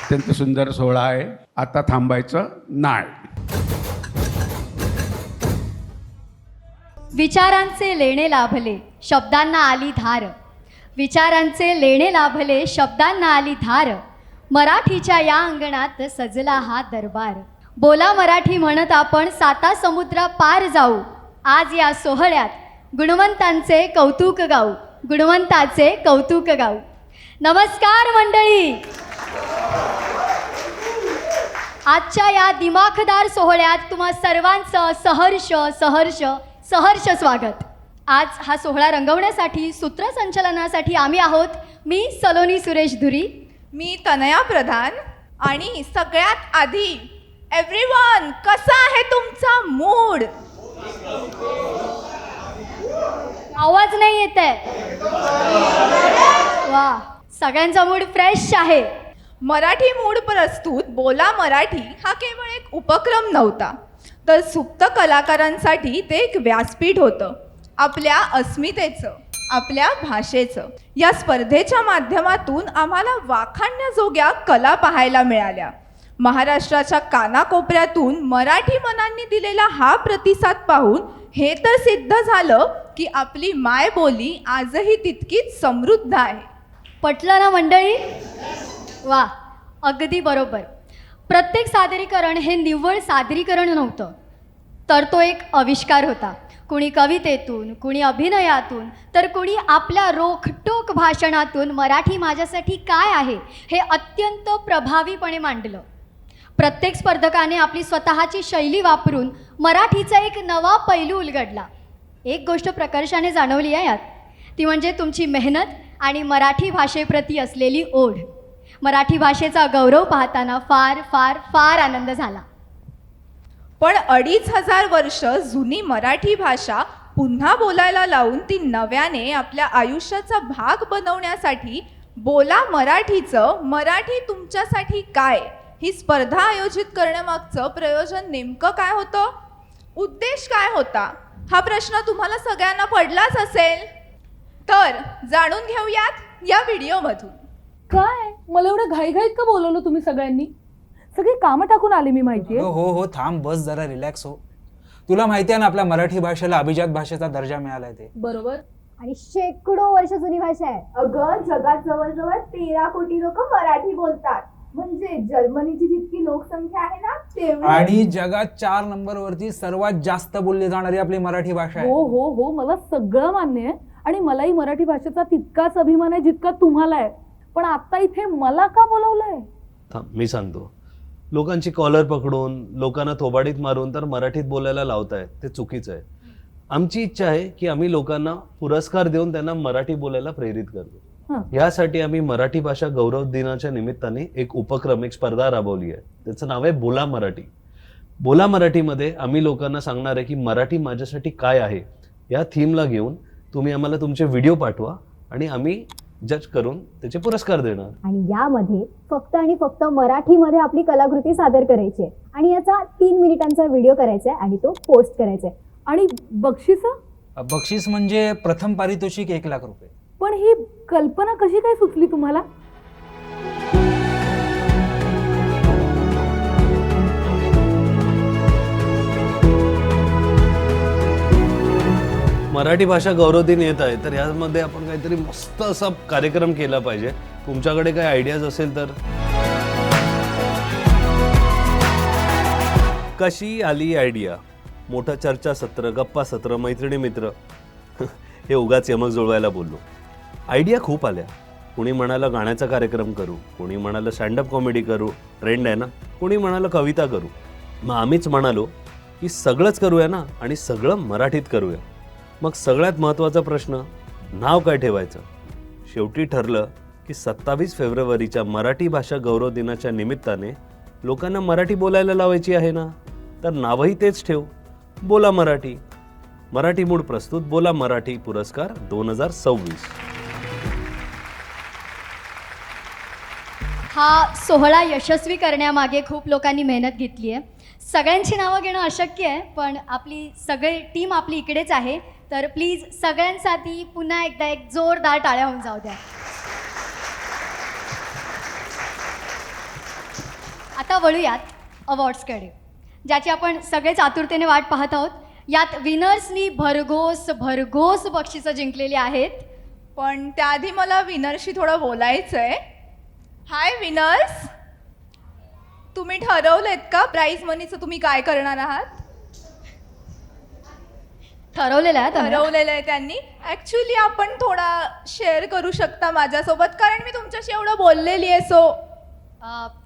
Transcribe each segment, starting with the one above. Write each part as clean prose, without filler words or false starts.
अत्यंत सुंदर सोहळा आहे. आता थांबायचं नाळ. विचारांचे लेणे लाभले शब्दांना आली धार. विचारांचे लेणे लाभले शब्दांना आली धार. मराठीच्या या अंगणात सजला हा दरबार. बोला मराठी म्हणत आपण साता समुद्र पार जाऊ. आज या सोहळ्यात गुणवंतांचे कौतुक गाऊ. गुणवंताचे कौतुक गाऊ. नमस्कार मंडळी. आजच्या या दिमाखदार सोहळ्यात तुम्हा सर्वांचं सहर्ष सहर्ष सहर्ष स्वागत. आज हा सोहळा रंगवण्यासाठी सूत्रसंचलनासाठी आम्ही आहोत. मी सलोनी सुरेश धुरी, मी तनया प्रधान. आणि सगळ्यात आधी एव्हरीवन, कसा आहे तुमचा मूड? आवाज नाही येत आहे. वा, सगळ्यांचा मूड फ्रेश आहे. मराठी मूड प्रस्तुत बोला मराठी हा केवळ एक उपक्रम नव्हता, तर सुप्त कलाकारांसाठी ते एक व्यासपीठ होतं. आपल्या अस्मितेचं, आपल्या भाषेचं. या स्पर्धेच्या माध्यमातून आम्हाला वाखाणण्याजोग्या कला पाहायला मिळाल्या. महाराष्ट्राच्या कानाकोपऱ्यातून मराठी मनांनी दिलेला हा प्रतिसाद पाहून हे तर सिद्ध झालं की आपली मायबोली आजही तितकीच समृद्ध आहे. पटलं ना मंडळी? वा, अगदी बरोबर. प्रत्येक सादरीकरण हे निव्वळ सादरीकरण नव्हतं, तर तो एक आविष्कार होता. कुणी कवितेतून, कुणी अभिनयातून, तर कुणी आपल्या रोखटोक भाषणातून मराठी माझ्यासाठी काय आहे हे अत्यंत प्रभावीपणे मांडलं. प्रत्येक स्पर्धकाने आपली स्वतःची शैली वापरून मराठीचा एक नवा पैलू उलगडला. एक गोष्ट प्रकर्षाने जाणवली आहे यात, ती म्हणजे तुमची मेहनत आणि मराठी भाषेप्रती असलेली ओढ. मराठी भाषेचा गौरव पाहताना फार फार फार आनंद झाला. पण 2500 वर्ष जुनी मराठी भाषा पुन्हा बोलायला लावून ती नव्याने आपल्या आयुष्याचा भाग बनवण्यासाठी बोला मराठीचं मराठी तुमच्यासाठी काय ही स्पर्धा आयोजित करण्यामागचं प्रयोजन नेमकं काय होतं? उद्देश काय होता? हा प्रश्न तुम्हाला सगळ्यांना पडलाच असेल. तर जाणून घेऊयात या व्हिडिओमधून. काय मला एवढं घाईघाईत का बोलवलं तुम्ही सगळ्यांनी? सगळी कामं टाकून आले मी, माहितीये. हो, थांब, बस जरा रिलॅक्स हो. तुला माहिती आहे ना आपल्या मराठी भाषेला अभिजात भाषेचा दर्जा मिळालाय ते. बरोबर. आणि शेकडो वर्ष जुनी भाषा आहे. अगं, जगात जवळजवळ 13 कोटी लोक मराठी बोलतात. म्हणजे जर्मनीची जितकी लोकसंख्या आहे ना तेवढी. आणि जगात 4 नंबरवरती सर्वात जास्त बोलली जाणारी आपली मराठी भाषा आहे. हो, मला सगळं मान्य आहे आणि मलाही मराठी भाषेचा तितकाच अभिमान आहे जितका तुम्हाला आहे. पण आता इथे मला का बोलवलंय? मी सांगतो. लोकांची कॉलर पकडून, लोकांना थोबाडीत मारून तर मराठीत बोलायला लावताय, ते चुकीचं आहे. आमची इच्छा आहे की आम्ही लोकांना पुरस्कार देऊन त्यांना मराठी बोलायला प्रेरित करतो. यासाठी आम्ही मराठी भाषा गौरव दिनाच्या निमित्ताने एक उपक्रम, एक स्पर्धा राबवली आहे. त्याचं नाव आहे बोला मराठी. बोला मराठीमध्ये आम्ही लोकांना सांगणार आहे की मराठी माझ्यासाठी काय आहे. या थीमला घेऊन तुम्ही आम्हाला तुमचे व्हिडिओ पाठवा आणि आम्ही जज करून त्याचे पुरस्कार देणार. आणि यामध्ये फक्त आणि फक्त मराठीमध्ये आपली कलाकृती सादर करायची आहे आणि याचा 3 मिनिटांचा व्हिडिओ करायचा आहे आणि तो पोस्ट करायचा आहे. आणि बक्षीस म्हणजे प्रथम पारितोषिक 1 लाख रुपये. पण ही कल्पना कशी काय सुचली तुम्हाला? मराठी भाषा गौरव दिन येत आहे, तर यामध्ये आपण काहीतरी मस्त असा कार्यक्रम केला पाहिजे. तुमच्याकडे काही आयडियाज असेल तर. कशी आली आयडिया? मोठं चर्चासत्र, गप्पा सत्र, मैत्रिणी मित्र हे उगाच यमक जुळवायला बोललो. आयडिया खूप आल्या. कोणी म्हणालं गाण्याचा कार्यक्रम करू, कोणी म्हणालं स्टँडअप कॉमेडी करू, ट्रेंड आहे ना, कोणी म्हणालं कविता करू. मग आम्हीच म्हणालो की सगळंच करूया ना, आणि सगळं मराठीत करूया. मग सगळ्यात महत्त्वाचा प्रश्न, नाव काय ठेवायचं? शेवटी ठरलं की 27 फेब्रुवारीच्या मराठी भाषा गौरव दिनाच्या निमित्ताने लोकांना मराठी बोलायला लावायची आहे ना, तर नावही तेच ठेव, बोला मराठी. मराठी मूड प्रस्तुत बोला मराठी पुरस्कार 2026. हा सोहळा यशस्वी करण्यामागे खूप लोकांनी मेहनत घेतली आहे. सगळ्यांची नावं घेणं अशक्य आहे, पण आपली सगळी टीम आपली इकडेच आहे. तर प्लीज सगळ्यांसाठी पुन्हा एकदा एक जोरदार टाळ्या होऊन जाऊ द्या. आता वळूयात अवॉर्ड्सकडे, ज्याची आपण सगळेच आतुरतेने वाट पाहत आहोत. यात विनर्सनी भरघोस बक्षिसं जिंकलेली आहेत. पण त्याआधी मला विनरशी थोडं बोलायचं आहे. हाय विनर्स, तुम्ही ठरवलेत का प्राईज मनीचं तुम्ही काय करणार आहात? ठरवलेलं आहे आता. ठरवलेलं आहे त्यांनी. ॲक्च्युली आपण थोडा शेअर करू शकता माझ्यासोबत, कारण मी तुमच्याशी एवढं बोललेली आहे. सो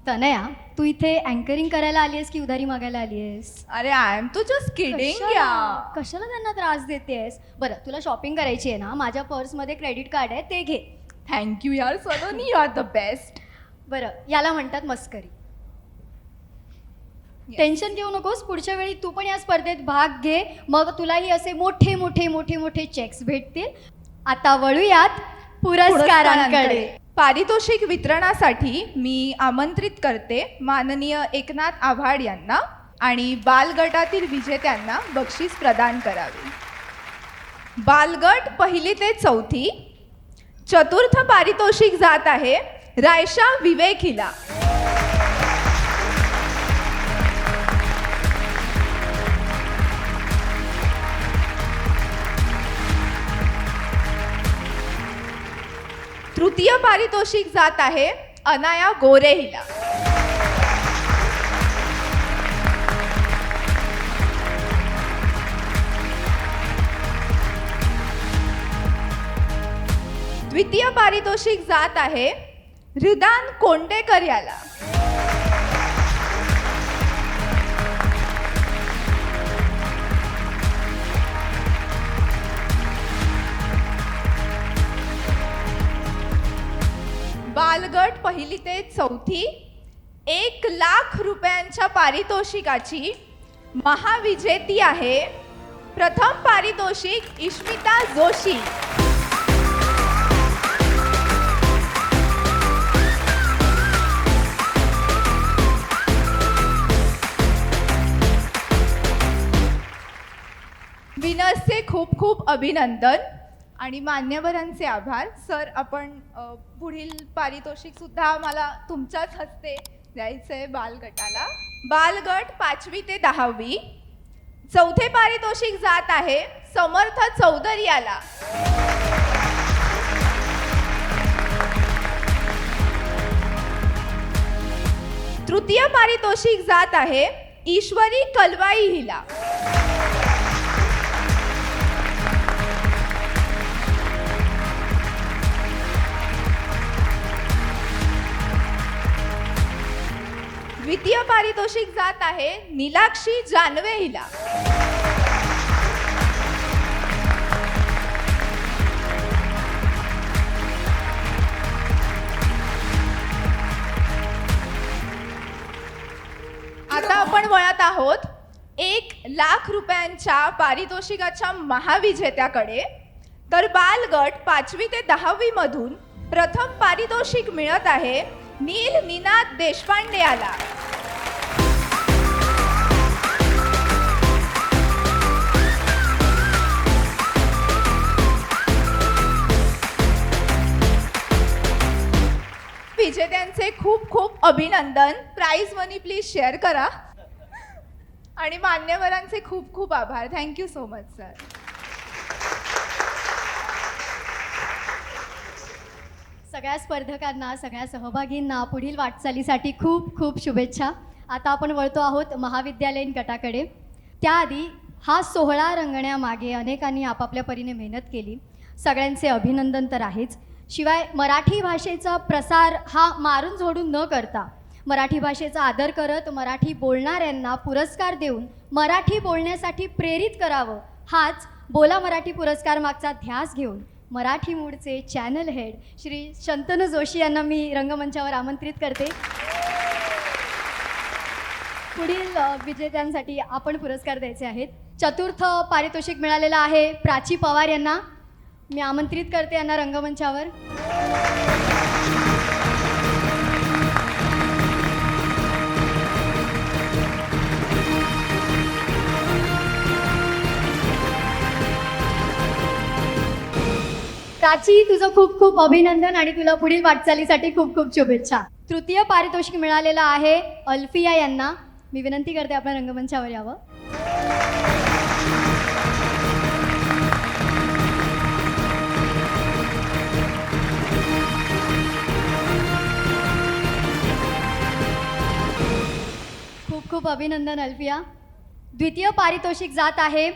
तनया, तू इथे अँकरिंग करायला आली आहेस की उधारी मागायला आली आहेस? अरे I am too just kidding या. कशाला त्यांना त्रास देतेस? बरं, तुला शॉपिंग करायची आहे ना, माझ्या पर्समध्ये क्रेडिट कार्ड आहे, ते घे. थँक्यू यार Saloni, you are the best. बरं, याला म्हणतात मस्करी. टेन्शन घेऊ नकोस, पुढच्या वेळी तू पण या स्पर्धेत भाग घे, मग तुलाही असे मोठे मोठे मोठे मोठे चेक्स भेटतील. आता वळूयात पुरस्कारांकडे. पारितोषिक वितरणासाठी मी आमंत्रित करते माननीय एकनाथ आव्हाड यांना आणि बालगटातील विजेत्यांना बक्षीस प्रदान करावे. बालगट 1ली ते 4थी. चतुर्थ पारितोषिक जात आहे रायशा विवेक हिला. तृतीय पारितोषिक जात आहे अनाया गोरे हिला. द्वितीय पारितोषिक जात आहे रिदान कोंडेकर याला. बालगट 1ली ते 4थी. 1,00,000 रुपयांच्या पारितोषिकाची महाविजेती आहे प्रथम पारितोषिक इश्मिता जोशी. विनर्सचे खूप खूप अभिनंदन आणि मान्यवरांचे आभार. सर, आपण पुढील पारितोषिक सुद्धा मला तुमच्याच हस्ते द्यायचं आहे बालगटाला. बालगट 5वी ते 10वी. चौथे पारितोषिक जात आहे समर्थ चौधरी याला. तृतीय पारितोषिक जात आहे ईश्वरी कलवाई हिला. द्वितीय पारितोषिक जात आहे नीलाक्षी जानवे हिला. आता आपण वळत आहोत 1,00,000 रुपयांच्या पारितोषिकाच्या महाविजेत्याकडे. तर बालगट 5वी ते 10वी मधून प्रथम पारितोषिक मिळत आहे नील निनाद देशपांडे याला. विजेत्यांचे खूप खूप अभिनंदन. प्राइज मनी प्लीज शेअर करा आणि मान्यवरांचे खूप खूप आभार. Thank you so much sir. सगळ्या स्पर्धकांना, सगळ्या सहभागींना पुढील वाटचालीसाठी खूप खूप शुभेच्छा. आता आपण वळतो आहोत महाविद्यालयीन गटाकडे. त्याआधी हा सोहळा रंगण्यामागे अनेकांनी आपापल्या परीने मेहनत केली. सगळ्यांचे अभिनंदन तर आहेच. शिवाय मराठी भाषेचा प्रसार हा मारून झोडून न करता मराठी भाषेचा आदर करत मराठी बोलणाऱ्यांना पुरस्कार देऊन मराठी बोलण्यासाठी प्रेरित करावं, हाच बोला मराठी पुरस्कार मागचा ध्यास घेऊन मराठी मूडचे चॅनल हेड श्री शंतनू जोशी यांना मी रंगमंचावर आमंत्रित करते. पुढील विजेत्यांसाठी आपण पुरस्कार द्यायचे आहेत. चतुर्थ पारितोषिक मिळालेलं आहे प्राची पवार यांना. मी आमंत्रित करते यांना रंगमंचावर. प्राची, तुझं खूप खूप अभिनंदन आणि तुला पुढील वाटचालीसाठी खूप खूप शुभेच्छा. तृतीय पारितोषिक मिळालेलं आहे अल्फिया यांना. मी विनंती करते आपण रंगमंचावर यावं. खूप खूप अभिनंदन अल्फिया. द्वितीय पारितोषिक जात आहे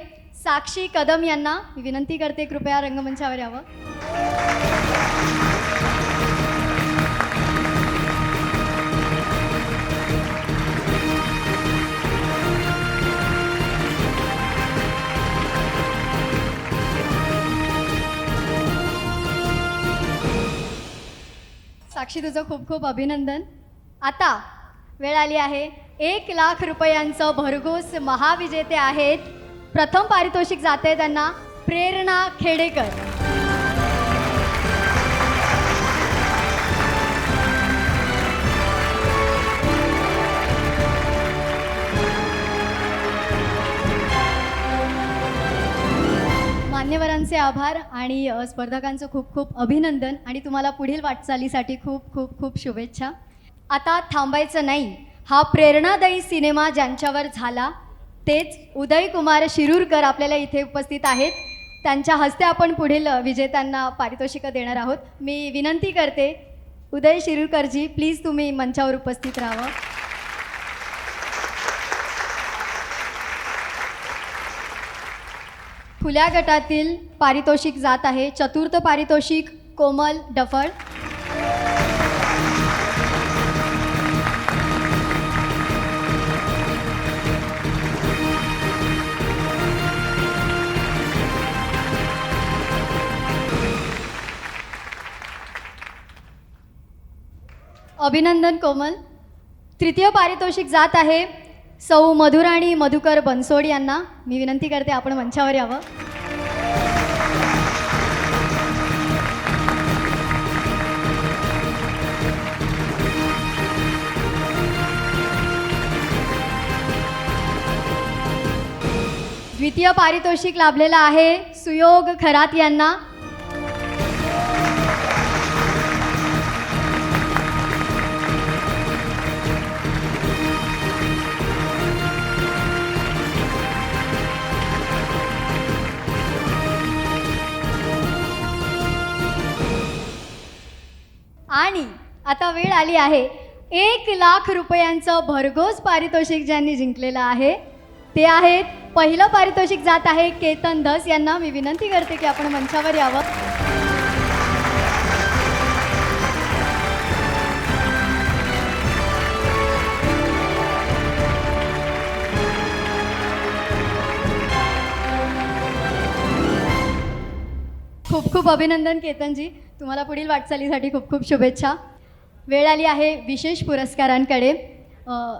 साक्षी कदम यांना. मी विनंती करते कृपया रंगमंचावर यावं. साक्षी तुझं खूप खूप अभिनंदन. आता वेळ आली आहे 1,00,000 रुपयांचं भरघोस महाविजेते आहेत. प्रथम पारितोषिक जाते त्यांना प्रेरणा खेडेकर. मान्यवरांचे आभार आणि स्पर्धकांचं खूप खूप अभिनंदन आणि तुम्हाला पुढील वाटचालीसाठी खूप खूप खूप शुभेच्छा. आता थांबायचं नाही. हा प्रेरणादायी सिनेमा ज्यांच्यावर झाला तेच उदय कुमार शिरूरकर आपल्याला इथे उपस्थित आहेत. त्यांच्या हस्ते आपण पुढील विजेत्यांना पारितोषिकं देणार आहोत. मी विनंती करते उदय शिरूरकरजी, प्लीज तुम्ही मंचावर उपस्थित राहावं. खुल्या गटातील पारितोषिक जात आहे चतुर्थ पारितोषिक कोमल डफळ. अभिनंदन कोमल. तृतीय पारितोषिक जात आहे सौ मधुराणी मधुकर बनसोड यांना. मी विनंती करते आपण मंचावर यावं. द्वितीय पारितोषिक लाभलेलं आहे सुयोग खरात यांना. आणि आता वेळ आली आहे 1,00,000 रुपयांचं भरघोस पारितोषिक ज्यांनी जिंकलेलं आहे ते आहेत. पहिलं पारितोषिक जात आहे केतन धस यांना. मी विनंती करते की आपण मंचावर यावं. खूप खूप अभिनंदन केतनजी. तुम्हाला पुढील वाटचालीसाठी खूप खूप शुभेच्छा. वेळ आली आहे विशेष पुरस्कारांकडे.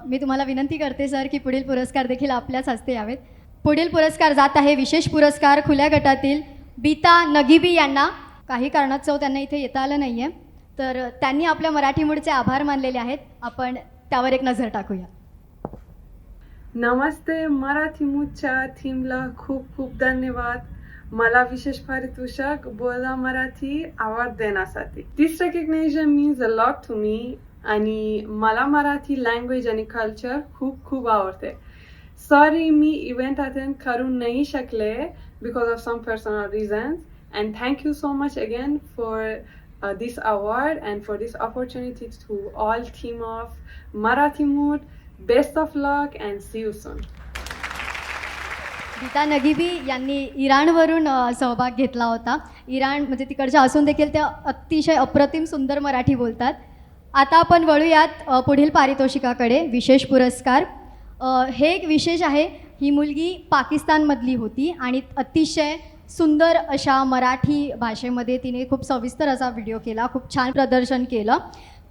मी तुम्हाला विनंती करते सर की पुढील पुरस्कार देखील आपल्याच हस्ते यावेत. पुढील पुरस्कार जात आहे विशेष पुरस्कार खुल्या गटातील बीता नगिबी यांना. काही कारणास्तव त्यांना इथे येता आलं नाही आहे, तर त्यांनी आपल्या मराठी मूडचे आभार मानलेले आहेत. आपण त्यावर एक नजर टाकूया. नमस्ते. मराठी मूडच्या थीमला खूप खूप धन्यवाद. मला विशेष पारितोषिक बोला मराठी अवॉर्ड देण्यासाठी. This recognition means a lot to me आणि मला मराठी लँग्वेज आणि कल्चर खूप खूप आवडते. सॉरी मी इव्हेंट अटेंड करू नाही शकले because of some personal reasons. And thank you so much again for this award and for this opportunity to all team of Marathi Mood. Best of luck and see you soon. बीता नगिबी यांनी इराणवरून सहभाग घेतला होता. Iran म्हणजे तिकडच्या असून देखील त्या अतिशय अप्रतिम सुंदर मराठी बोलतात. आता आपण वळूयात पुढील पारितोषिकाकडे. विशेष पुरस्कार. हे एक विशेष आहे. ही मुलगी पाकिस्तानमधली होती आणि अतिशय सुंदर अशा मराठी भाषेमध्ये तिने खूप सविस्तर असा व्हिडिओ केला. खूप छान प्रदर्शन केलं.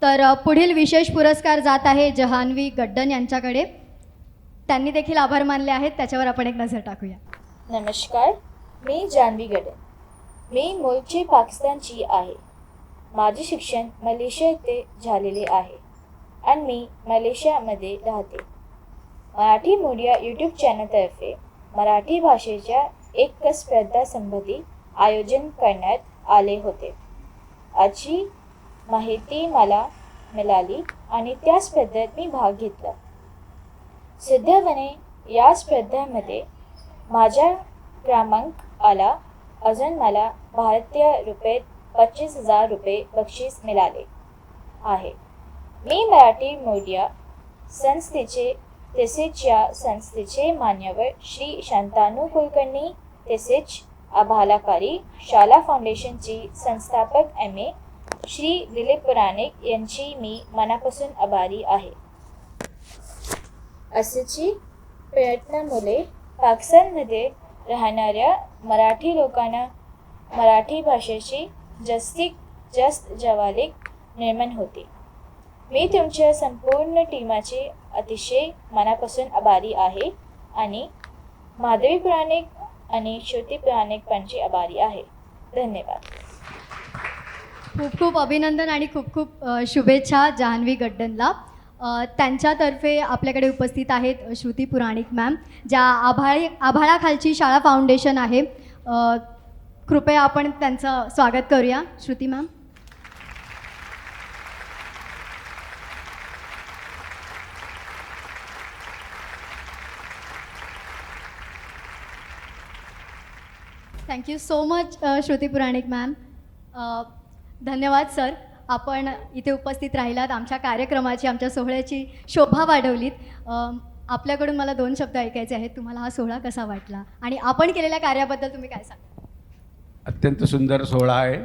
तर पुढील विशेष पुरस्कार जात आहे जहानवी गड्डन यांच्याकडे. त्यांनी देखील आभार मानले आहेत. त्याच्यावर आपण एक नजर टाकूया. नमस्कार, मी जान्हवी गडे. मी मूळची पाकिस्तानची आहे. माझे शिक्षण मलेशिया येथे झालेले आहे आणि मी मलेशियामध्ये राहते. मराठी मीडिया यूट्यूब चॅनलतर्फे मराठी भाषेच्या एक स्पर्धासंबंधी आयोजन करण्यात आले होते. याची माहिती मला मिळाली आणि त्या स्पर्धेत मी भाग घेतला. सुदैवाने या स्पर्धेमध्ये माझा क्रमांक आला. अजून मला भारतीय रुपये 25,000 रुपये बक्षीस मिळाले आहे. मी मराठी मीडिया संस्थेचे तसेच या संस्थेचे मान्यवर श्री शांतनू कुलकर्णी तसेच आभालाकारी शाला फाउंडेशनची संस्थापक MA श्री दिलीप पुराणिक यांची मी मनापासून आभारी आहे. असेची प्रयत्नामुळे पाकिस्तानमध्ये राहणाऱ्या मराठी लोकांना मराठी भाषेची जास्तीत जास्त जवळीक निर्माण होते. मी तुमच्या संपूर्ण टीमाचे अतिशय मनापासून आभारी आहे आणि माधवी पुराणिक आणि श्रुती पुराणिक यांची आभारी आहे. धन्यवाद. खूप खूप अभिनंदन आणि खूप खूप शुभेच्छा जान्हवी गड्डनला. त्यांच्यातर्फे आपल्याकडे उपस्थित आहेत श्रुती पुराणिक मॅम, ज्या आभाळाखालची शाळा फाउंडेशन आहे. कृपया आपण त्यांचं स्वागत करूया. Shruti ma'am. Thank you so much Shruti Puranik ma'am. धन्यवाद सर, आपण इथे उपस्थित राहिलात, आमच्या कार्यक्रमाची, आमच्या सोहळ्याची शोभा वाढवलीत. आपल्याकडून मला 2 शब्द ऐकायचे आहेत. तुम्हाला हा सोहळा कसा वाटला आणि आपण केलेल्या कार्याबद्दल तुम्ही काय सांगा? अत्यंत सुंदर सोहळा आहे.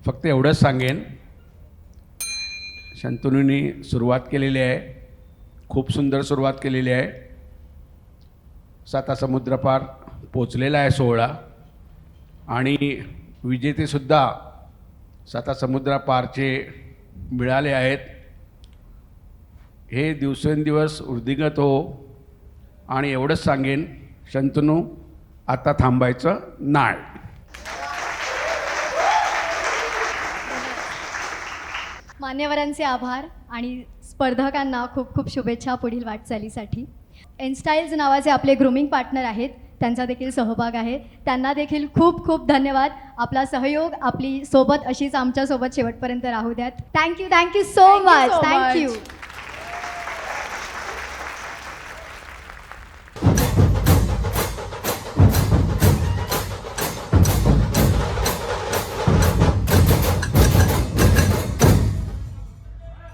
फक्त एवढंच सांगेन, शंतनूंनी सुरुवात केलेली आहे, खूप सुंदर सुरुवात केलेली आहे. 7 समुद्रपार पोचलेला आहे सोहळा आणि विजेतेसुद्धा 7 समुद्रपारचे मिळाले आहेत. हे दिवसेंदिवस वृद्धिंगत हो. आणि एवढंच सांगेन, शंतनू आता थांबायचं नाही. मान्यवरांचे आभार आणि स्पर्धकांना खूप खूप शुभेच्छा पुढील वाटचालीसाठी. एनस्टाईल्स नावाचे आपले ग्रूमिंग पार्टनर आहेत, त्यांचा देखील सहभाग आहे. त्यांना देखील खूप खूप धन्यवाद. आपला सहयोग, आपली सोबत अशीच आमच्यासोबत शेवटपर्यंत राहू द्यात. Thank you so Thank you much. so much. Thank you.